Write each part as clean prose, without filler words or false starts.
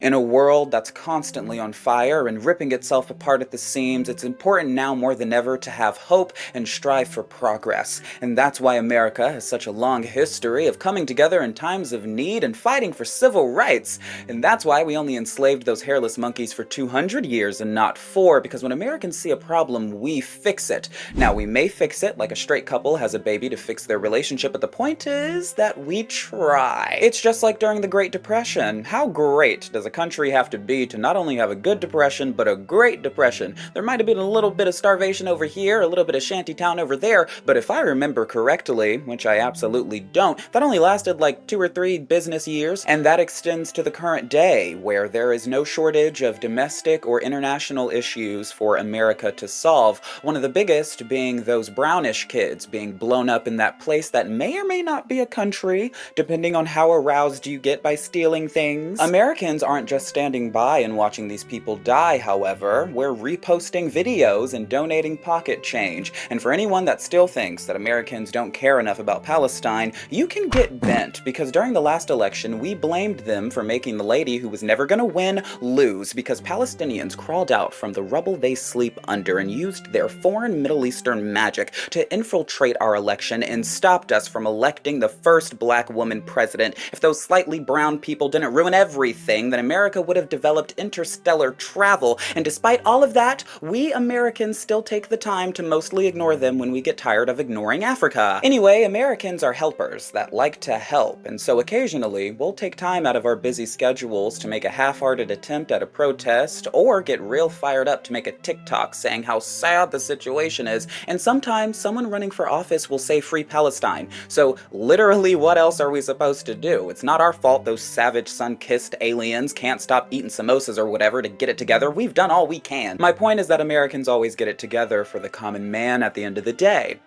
In a world that's constantly on fire and ripping itself apart at the seams, it's important now more than ever to have hope and strive for progress. And that's why America has such a long history of coming together in times of need and fighting for civil rights. And that's why we only enslaved those hairless monkeys for 200 years and not 4, because when Americans see a problem, we fix it. Now, we may fix it like a straight couple has a baby to fix their relationship, but the point is that we try. It's just like during the Great Depression. How great does a country have to be to not only have a good depression, but a great depression? There might have been a little bit of starvation over here, a little bit of shantytown over there, but if I remember correctly, which I absolutely don't, that only lasted like 2 or 3 business years, and that extends to the current day, where there is no shortage of domestic or international issues for America to solve. One of the biggest being those brownish kids being blown up in that place that may or may not be a country, depending on how aroused you get by stealing things. Americans aren't just standing by and watching these people die, however. We're reposting videos and donating pocket change. And for anyone that still thinks that Americans don't care enough about Palestine, you can get bent, because during the last election, we blamed them for making the lady who was never gonna win lose, because Palestinians crawled out from the rubble they sleep under and used their foreign Middle Eastern magic to infiltrate our election and stopped us from electing the first black woman president. If those slightly brown people didn't ruin everything, then America would have developed interstellar travel. And despite all of that, we Americans still take the time to mostly ignore them when we get tired of ignoring Africa. Anyway, Americans are helpers that like to help, and so occasionally we'll take time out of our busy schedules to make a half-hearted attempt at a protest, or get real fired up to make a TikTok saying how sad the situation is, and sometimes someone running for office will say free Palestine. So literally, what else are we supposed to do? It's not our fault those savage sun-kissed aliens can't stop eating samosas or whatever to get it together. We've done all we can. My point is that Americans always get it together for the common man at the end of the day.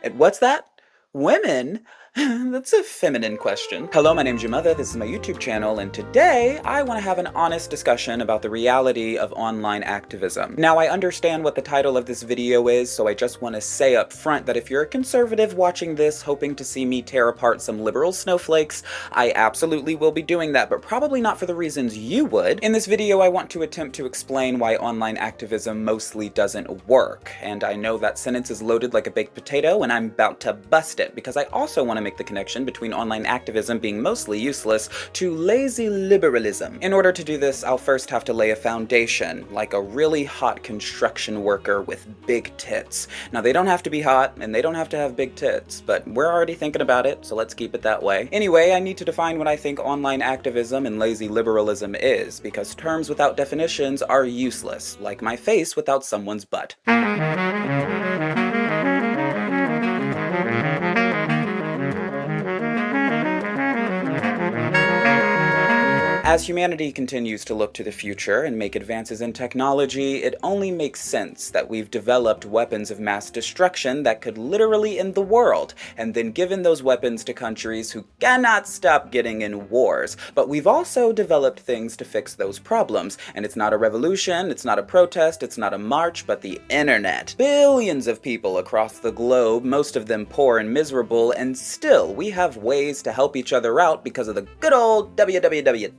And what's that? Women? That's a feminine question. Hello, my name's your mother, this is my YouTube channel, and today I want to have an honest discussion about the reality of online activism. Now, I understand what the title of this video is, so I just want to say up front that if you're a conservative watching this hoping to see me tear apart some liberal snowflakes, I absolutely will be doing that, but probably not for the reasons you would. In this video, I want to attempt to explain why online activism mostly doesn't work, and I know that sentence is loaded like a baked potato, and I'm about to bust it, because I also want to make the connection between online activism being mostly useless to lazy liberalism. In order to do this, I'll first have to lay a foundation, like a really hot construction worker with big tits. Now, they don't have to be hot, and they don't have to have big tits, but we're already thinking about it, so let's keep it that way. Anyway, I need to define what I think online activism and lazy liberalism is, because terms without definitions are useless, like my face without someone's butt. As humanity continues to look to the future and make advances in technology, it only makes sense that we've developed weapons of mass destruction that could literally end the world, and then given those weapons to countries who cannot stop getting in wars. But we've also developed things to fix those problems, and it's not a revolution, it's not a protest, it's not a march, but the internet. Billions of people across the globe, most of them poor and miserable, and still we have ways to help each other out because of the good old www.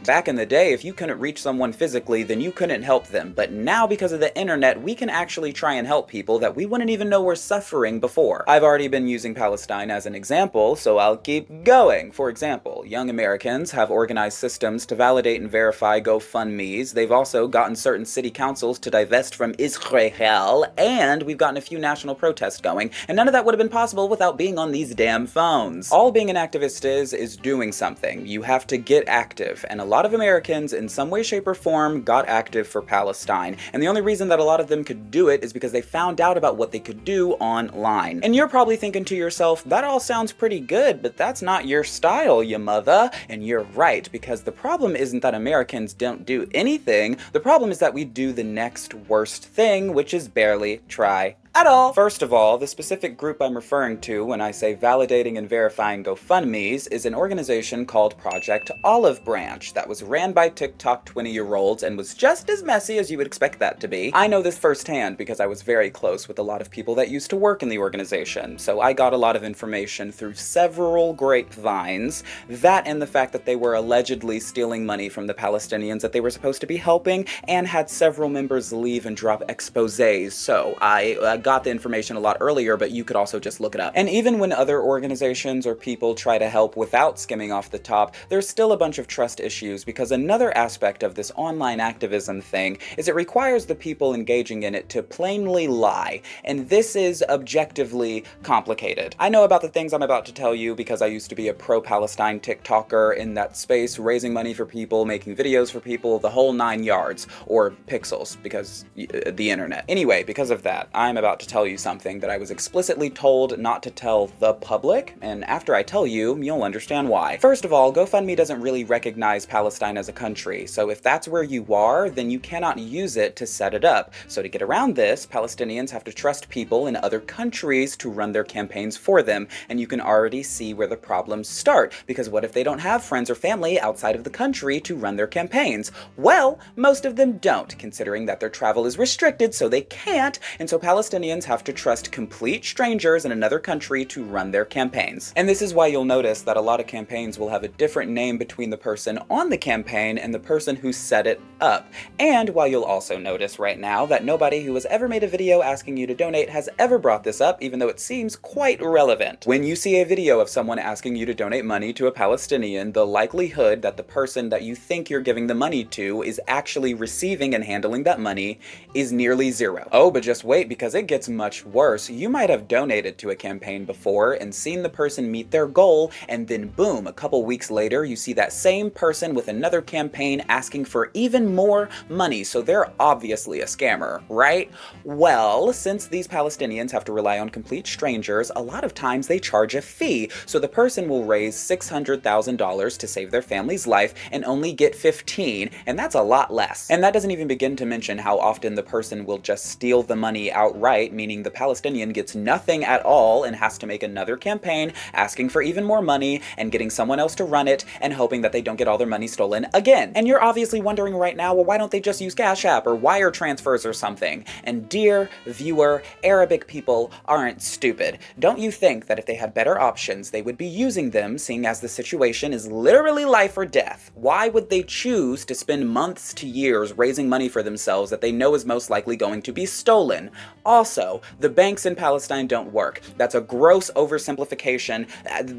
Back in the day, if you couldn't reach someone physically, then you couldn't help them. But now, because of the internet, we can actually try and help people that we wouldn't even know were suffering before. I've already been using Palestine as an example, so I'll keep going. For example, young Americans have organized systems to validate and verify GoFundMes. They've also gotten certain city councils to divest from Israel, and we've gotten a few national protests going, and none of that would have been possible without being on these damn phones. All being an activist is doing something. You have to get active. And a lot of Americans, in some way, shape, or form, got active for Palestine. And the only reason that a lot of them could do it is because they found out about what they could do online. And you're probably thinking to yourself, that all sounds pretty good, but that's not your style, ya mother. And you're right, because the problem isn't that Americans don't do anything. The problem is that we do the next worst thing, which is barely try at all. First of all, the specific group I'm referring to when I say validating and verifying GoFundMes is an organization called Project Olive Branch that was ran by TikTok 20-year-olds and was just as messy as you would expect that to be. I know this firsthand because I was very close with a lot of people that used to work in the organization, so I got a lot of information through several grapevines. That and the fact that they were allegedly stealing money from the Palestinians that they were supposed to be helping, and had several members leave and drop exposés, so I got the information a lot earlier, but you could also just look it up. And even when other organizations or people try to help without skimming off the top, there's still a bunch of trust issues, because another aspect of this online activism thing is it requires the people engaging in it to plainly lie, and this is objectively complicated. I know about the things I'm about to tell you because I used to be a pro-Palestine TikToker in that space, raising money for people, making videos for people, the whole 9 yards, or pixels, because the internet. Anyway, because of that, I'm about to tell you something that I was explicitly told not to tell the public, and after I tell you, you'll understand why. First of all, GoFundMe doesn't really recognize Palestine as a country, so if that's where you are, then you cannot use it to set it up. So to get around this, Palestinians have to trust people in other countries to run their campaigns for them, and you can already see where the problems start, because what if they don't have friends or family outside of the country to run their campaigns? Well, most of them don't, considering that their travel is restricted, so they can't, and so Palestinians have to trust complete strangers in another country to run their campaigns. And this is why you'll notice that a lot of campaigns will have a different name between the person on the campaign and the person who set it up. And while you'll also notice right now that nobody who has ever made a video asking you to donate has ever brought this up, even though it seems quite relevant. When you see a video of someone asking you to donate money to a Palestinian, the likelihood that the person that you think you're giving the money to is actually receiving and handling that money is nearly zero. Oh, but just wait, because it gets much worse. You might have donated to a campaign before and seen the person meet their goal, and then boom, a couple weeks later, you see that same person with another campaign asking for even more money, so they're obviously a scammer, right? Well, since these Palestinians have to rely on complete strangers, a lot of times they charge a fee, so the person will raise $600,000 to save their family's life and only get 15, and that's a lot less. And that doesn't even begin to mention how often the person will just steal the money outright, meaning the Palestinian gets nothing at all and has to make another campaign asking for even more money and getting someone else to run it and hoping that they don't get all their money stolen again. And you're obviously wondering right now, well, why don't they just use Cash App or wire transfers or something? And dear viewer, Arabic people aren't stupid. Don't you think that if they had better options, they would be using them, seeing as the situation is literally life or death? Why would they choose to spend months to years raising money for themselves that they know is most likely going to be stolen? Also, the banks in Palestine don't work. That's a gross oversimplification,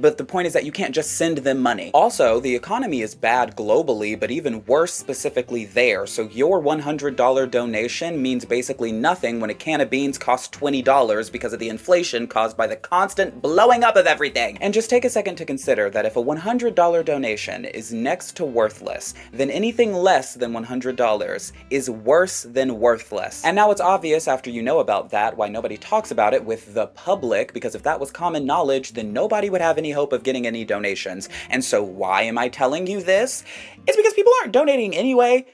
but the point is that you can't just send them money. Also, the economy is bad globally, but even worse specifically there, so your $100 donation means basically nothing when a can of beans costs $20 because of the inflation caused by the constant blowing up of everything. And just take a second to consider that if a $100 donation is next to worthless, then anything less than $100 is worse than worthless. And now it's obvious after you know about that why nobody talks about it with the public, because if that was common knowledge, then nobody would have any hope of getting any donations. And so why am I telling you this? It's because people aren't donating anyway.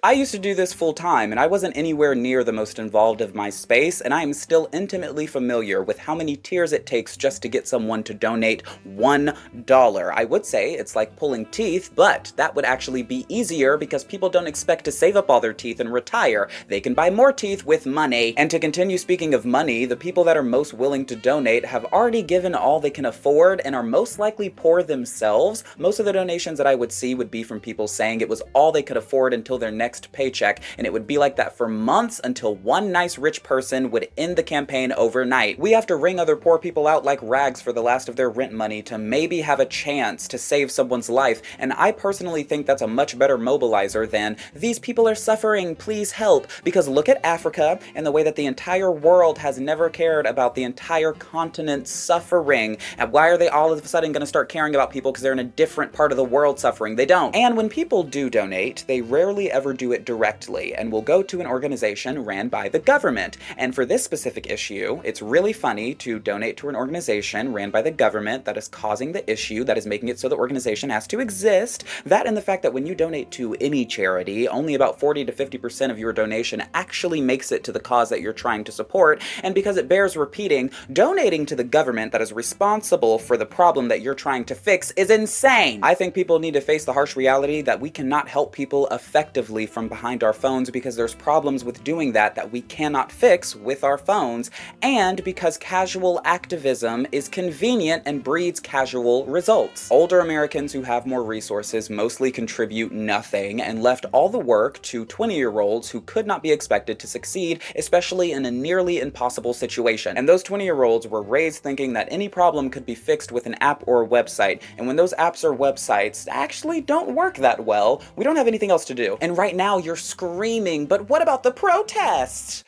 I used to do this full time, and I wasn't anywhere near the most involved of my space, and I am still intimately familiar with how many tears it takes just to get someone to donate $1. I would say it's like pulling teeth, but that would actually be easier because people don't expect to save up all their teeth and retire. They can buy more teeth with money. And to continue speaking of money, the people that are most willing to donate have already given all they can afford and are most likely poor themselves. Most of the donations that I would see would be from people saying it was all they could afford until their next paycheck, and it would be like that for months until one nice rich person would end the campaign overnight. We have to wring other poor people out like rags for the last of their rent money to maybe have a chance to save someone's life, and I personally think that's a much better mobilizer than "these people are suffering, please help," because look at Africa and the way that the entire world has never cared about the entire continent suffering, and why are they all of a sudden going to start caring about people because they're in a different part of the world suffering? They don't. And when people do donate, they rarely ever do it directly, and we'll go to an organization ran by the government. And for this specific issue, it's really funny to donate to an organization ran by the government that is causing the issue, that is making it so the organization has to exist. That and the fact that when you donate to any charity, only about 40 to 50% of your donation actually makes it to the cause that you're trying to support. And because it bears repeating, donating to the government that is responsible for the problem that you're trying to fix is insane. I think people need to face the harsh reality that we cannot help people effectively from behind our phones because there's problems with doing that we cannot fix with our phones, and because casual activism is convenient and breeds casual results. Older Americans who have more resources mostly contribute nothing and left all the work to 20-year-olds who could not be expected to succeed, especially in a nearly impossible situation. And those 20-year-olds were raised thinking that any problem could be fixed with an app or a website, and when those apps or websites actually don't work that well, we don't have anything else to do. And right now you're screaming, but what about the protests?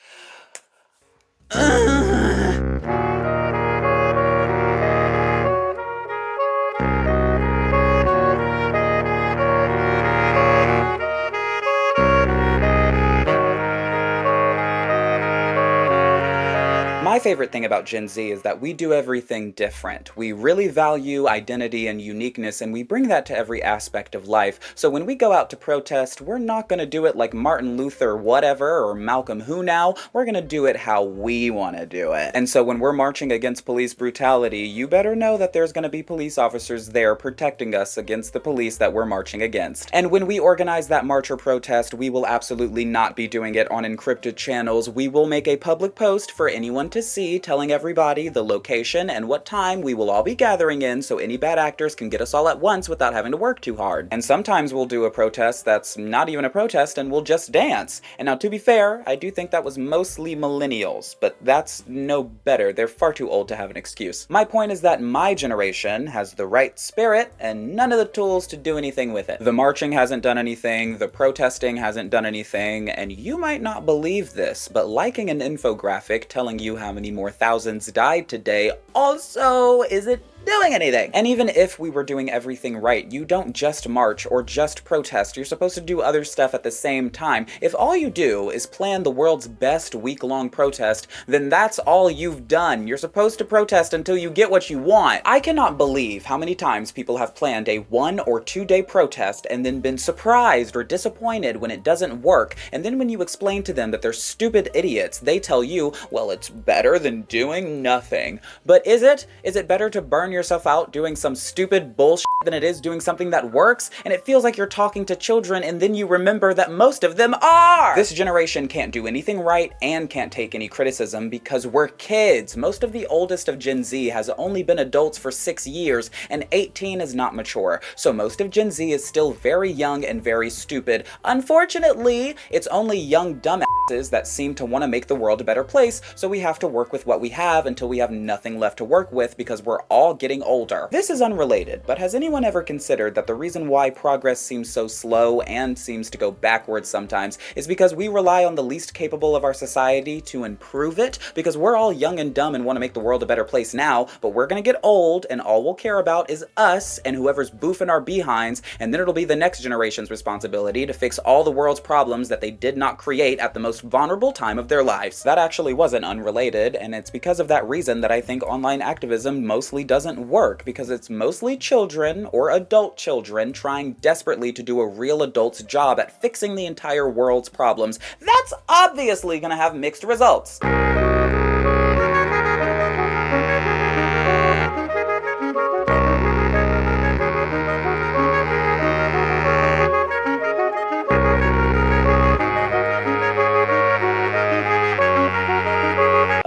My favorite thing about Gen Z is that we do everything different. We really value identity and uniqueness, and we bring that to every aspect of life. So when we go out to protest, we're not going to do it like Martin Luther whatever or Malcolm who now. We're going to do it how we want to do it. And so when we're marching against police brutality, you better know that there's going to be police officers there protecting us against the police that we're marching against. And when we organize that march or protest, we will absolutely not be doing it on encrypted channels. We will make a public post for anyone to see, telling everybody the location and what time we will all be gathering in so any bad actors can get us all at once without having to work too hard. And sometimes we'll do a protest that's not even a protest and we'll just dance. And now to be fair, I do think that was mostly millennials, but that's no better. They're far too old to have an excuse. My point is that my generation has the right spirit and none of the tools to do anything with it. The marching hasn't done anything, the protesting hasn't done anything, and you might not believe this, but liking an infographic telling you how many more thousands died today also isn't doing anything. And even if we were doing everything right, you don't just march or just protest. You're supposed to do other stuff at the same time. If all you do is plan the world's best week-long protest, then that's all you've done. You're supposed to protest until you get what you want. I cannot believe how many times people have planned a 1 or 2 day protest and then been surprised or disappointed when it doesn't work. And then when you explain to them that they're stupid idiots, they tell you, well, it's better than doing nothing. But is it? Is it better to burn yourself out doing some stupid bullshit than it is doing something that works? And it feels like you're talking to children and then you remember that most of them are! This generation can't do anything right and can't take any criticism because we're kids. Most of the oldest of Gen Z has only been adults for 6 years and 18 is not mature. So most of Gen Z is still very young and very stupid. Unfortunately, it's only young dumbasses that seem to want to make the world a better place, so we have to work with what we have until we have nothing left to work with because we're all getting older. This is unrelated, but has anyone ever considered that the reason why progress seems so slow and seems to go backwards sometimes is because we rely on the least capable of our society to improve it? Because we're all young and dumb and want to make the world a better place now, but we're gonna get old and all we'll care about is us and whoever's boofing our behinds, and then it'll be the next generation's responsibility to fix all the world's problems that they did not create at the most vulnerable time of their lives. That actually wasn't unrelated, and it's because of that reason that I think online activism mostly doesn't work, because it's mostly children or adult children trying desperately to do a real adult's job at fixing the entire world's problems. That's obviously gonna have mixed results.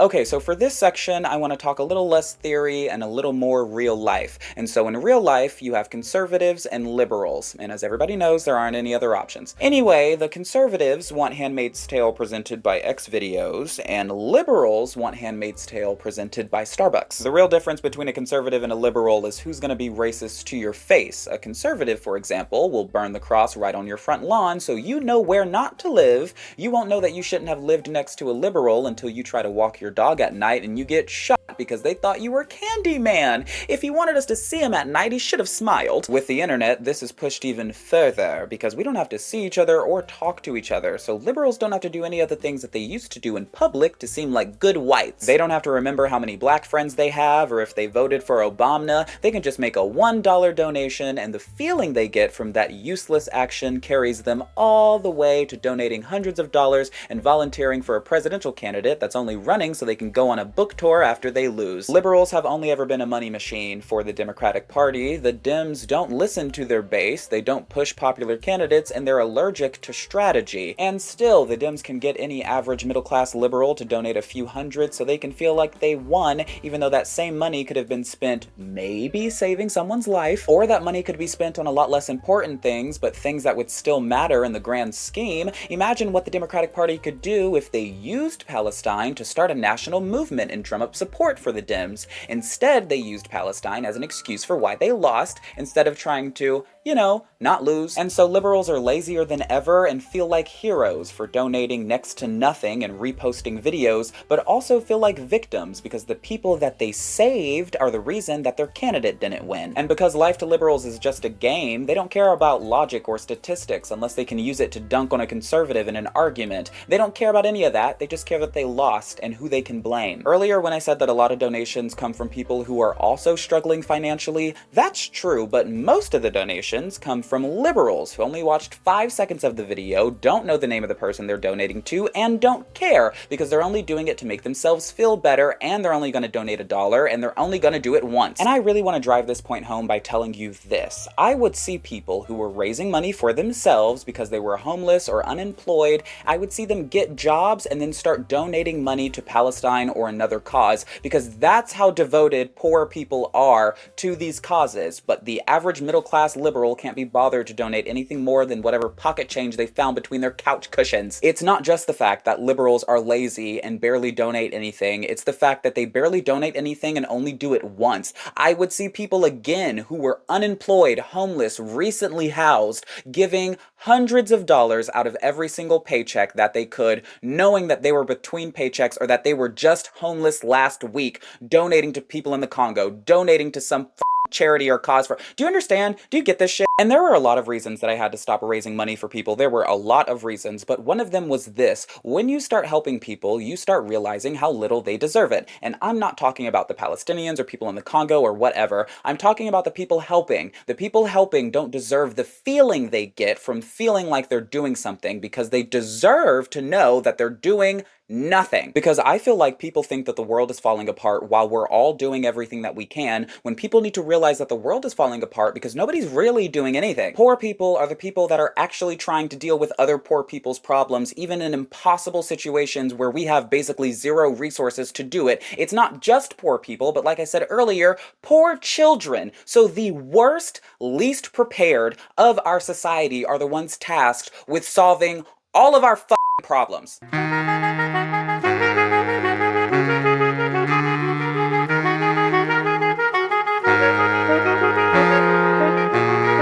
Okay, so for this section, I want to talk a little less theory and a little more real life. And so in real life, you have conservatives and liberals. And as everybody knows, there aren't any other options. Anyway, the conservatives want Handmaid's Tale presented by X videos, and liberals want Handmaid's Tale presented by Starbucks. The real difference between a conservative and a liberal is who's going to be racist to your face. A conservative, for example, will burn the cross right on your front lawn so you know where not to live. You won't know that you shouldn't have lived next to a liberal until you try to walk your your dog at night and you get shot because they thought you were Candyman. If he wanted us to see him at night, he should have smiled. With the internet, this is pushed even further because we don't have to see each other or talk to each other, so liberals don't have to do any of the things that they used to do in public to seem like good whites. They don't have to remember how many black friends they have or if they voted for Obama. They can just make a $1 donation, and the feeling they get from that useless action carries them all the way to donating hundreds of dollars and volunteering for a presidential candidate that's only running so they can go on a book tour after they lose. Liberals have only ever been a money machine for the Democratic Party. The Dems don't listen to their base, they don't push popular candidates, and they're allergic to strategy. And still, the Dems can get any average middle-class liberal to donate a few hundred so they can feel like they won, even though that same money could have been spent maybe saving someone's life, or that money could be spent on a lot less important things, but things that would still matter in the grand scheme. Imagine what the Democratic Party could do if they used Palestine to start a national movement and drum up support for the Dems. Instead, they used Palestine as an excuse for why they lost, instead of trying to, you know, not lose. And so liberals are lazier than ever and feel like heroes for donating next to nothing and reposting videos, but also feel like victims because the people that they saved are the reason that their candidate didn't win. And because life to liberals is just a game, they don't care about logic or statistics unless they can use it to dunk on a conservative in an argument. They don't care about any of that, they just care that they lost and who they can blame. Earlier when I said that a lot of donations come from people who are also struggling financially, that's true, but most of the donations come from liberals who only watched 5 seconds of the video, don't know the name of the person they're donating to, and don't care because they're only doing it to make themselves feel better, and they're only going to donate $1, and they're only going to do it once. And I really want to drive this point home by telling you this. I would see people who were raising money for themselves because they were homeless or unemployed, I would see them get jobs and then start donating money to Palestine or another cause, because that's how devoted poor people are to these causes. But the average middle-class liberal can't be bothered to donate anything more than whatever pocket change they found between their couch cushions. It's not just the fact that liberals are lazy and barely donate anything, it's the fact that they barely donate anything and only do it once. I would see people again who were unemployed, homeless, recently housed, giving hundreds of dollars out of every single paycheck that they could, knowing that they were between paychecks or that they were just homeless last week, donating to people in the Congo, donating to some charity or cause for. Do you understand? Do you get this shit? And there were a lot of reasons that I had to stop raising money for people. There were a lot of reasons, but one of them was this. When you start helping people, you start realizing how little they deserve it. And I'm not talking about the Palestinians or people in the Congo or whatever. I'm talking about the people helping. The people helping don't deserve the feeling they get from feeling like they're doing something, because they deserve to know that they're doing nothing. Because I feel like people think that the world is falling apart while we're all doing everything that we can, when people need to realize that the world is falling apart because nobody's really doing anything. Poor people are the people that are actually trying to deal with other poor people's problems, even in impossible situations where we have basically zero resources to do it. It's not just poor people, but like I said earlier, poor children. So the worst, least prepared of our society are the ones tasked with solving all of our problems.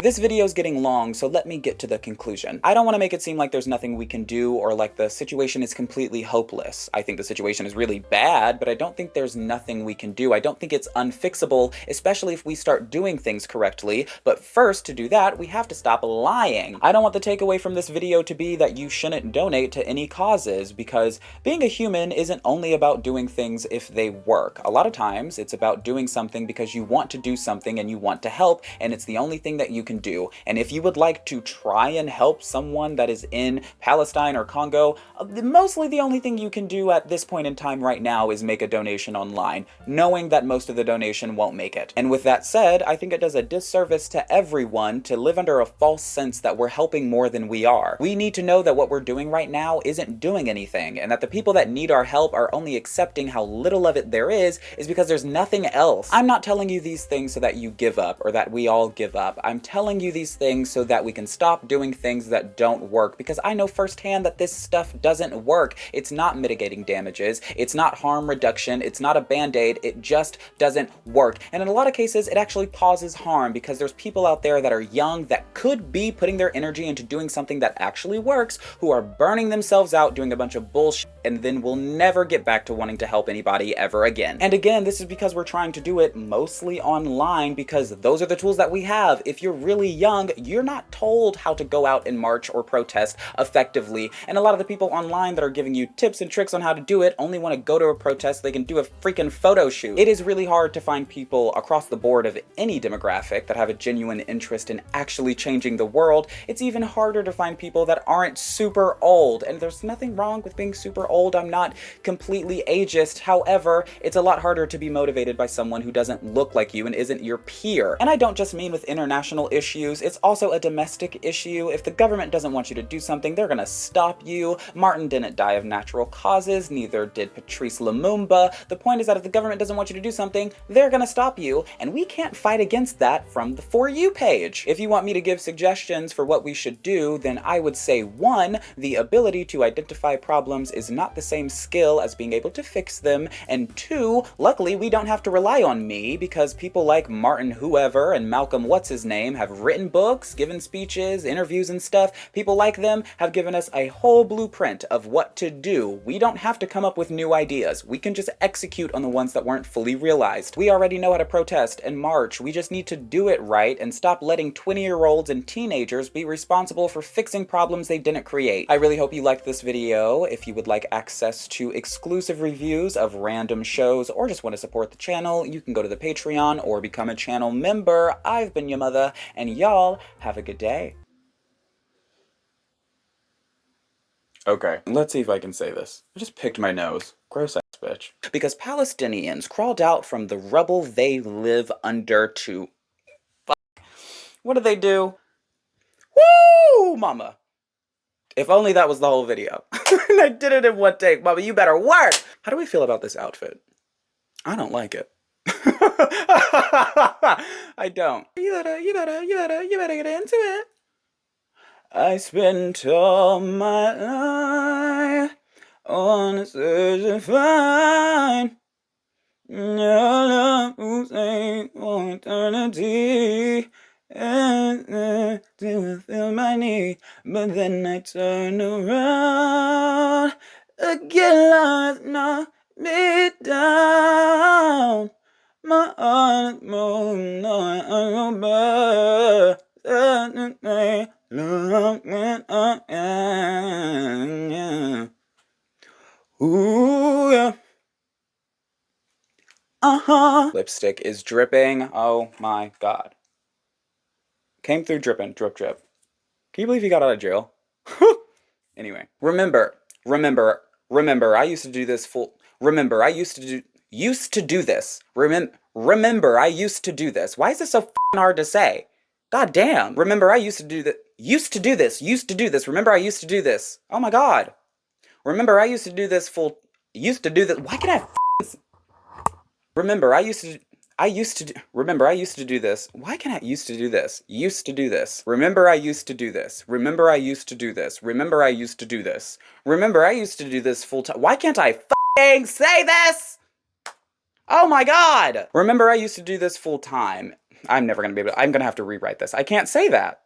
This video is getting long, so let me get to the conclusion. I don't want to make it seem like there's nothing we can do or like the situation is completely hopeless. I think the situation is really bad, but I don't think there's nothing we can do. I don't think it's unfixable, especially if we start doing things correctly. But first, to do that, we have to stop lying. I don't want the takeaway from this video to be that you shouldn't donate to any causes, because being a human isn't only about doing things if they work. A lot of times, it's about doing something because you want to do something and you want to help, and it's the only thing that you can do. And if you would like to try and help someone that is in Palestine or Congo, mostly the only thing you can do at this point in time right now is make a donation online, knowing that most of the donation won't make it. And with that said, I think it does a disservice to everyone to live under a false sense that we're helping more than we are. We need to know that what we're doing right now isn't doing anything, and that the people that need our help are only accepting how little of it there is because there's nothing else. I'm not telling you these things so that you give up or that we all give up. I'm telling telling you these things so that we can stop doing things that don't work, because I know firsthand that this stuff doesn't work. It's not mitigating damages, it's not harm reduction, it's not a band-aid, it just doesn't work. And in a lot of cases, it actually causes harm, because there's people out there that are young that could be putting their energy into doing something that actually works, who are burning themselves out doing a bunch of bullshit, and then will never get back to wanting to help anybody ever again. And again, this is because we're trying to do it mostly online, because those are the tools that we have. If you're really young, you're not told how to go out and march or protest effectively. And a lot of the people online that are giving you tips and tricks on how to do it only want to go to a protest so they can do a freaking photo shoot. It is really hard to find people across the board of any demographic that have a genuine interest in actually changing the world. It's even harder to find people that aren't super old. And there's nothing wrong with being super old. I'm not completely ageist. However, it's a lot harder to be motivated by someone who doesn't look like you and isn't your peer. And I don't just mean with international issues, it's also a domestic issue. If the government doesn't want you to do something, they're gonna stop you. Martin didn't die of natural causes, neither did Patrice Lumumba. The point is that if the government doesn't want you to do something, they're gonna stop you, and we can't fight against that from the For You page. If you want me to give suggestions for what we should do, then I would say 1, the ability to identify problems is not the same skill as being able to fix them, and 2, luckily we don't have to rely on me, because people like Martin whoever and Malcolm what's-his-name have written books, given speeches, interviews and stuff. People like them have given us a whole blueprint of what to do. We don't have to come up with new ideas. We can just execute on the ones that weren't fully realized. We already know how to protest and march. We just need to do it right and stop letting 20-year-olds and teenagers be responsible for fixing problems they didn't create. I really hope you liked this video. If you would like access to exclusive reviews of random shows or just want to support the channel, you can go to the Patreon or become a channel member. I've been your mother, and y'all have a good day. Okay, let's see if I can say this. I just picked my nose. Gross ass bitch. Because Palestinians crawled out from the rubble they live under to... What did they do? Woo, mama. If only that was the whole video. And I did it in one take. Mama, you better work. How do we feel about this outfit? I don't like it. I don't. You better get into it. I spent all my life on a search to find your love who's ain't for eternity, and to feel my need, but then I turn around again, lies knock me down. My heart is moving on, I go back. Love when I am, yeah. Ooh, yeah. Lipstick is dripping. Oh my god. Came through dripping. Drip, drip. Can you believe he got out of jail? Anyway. Remember, I used to do this full... Remember, I used to do this. Remember, I used to do this. Why is this so f***ing hard to say? God damn. Remember, I used to do this. Remember, I used to do this. Oh my god. Remember, I used to do this Why can I f***ing... Remember, I used to do this. Why can I used to do this? Used to do this. Remember, I used to do this. Remember, I used to do this. Remember, I used to do this. Remember, I used to do this full time. Why can't I f***ing say this? Oh my god. Remember, I used to do this full time. I'm gonna have to rewrite this. I can't say that.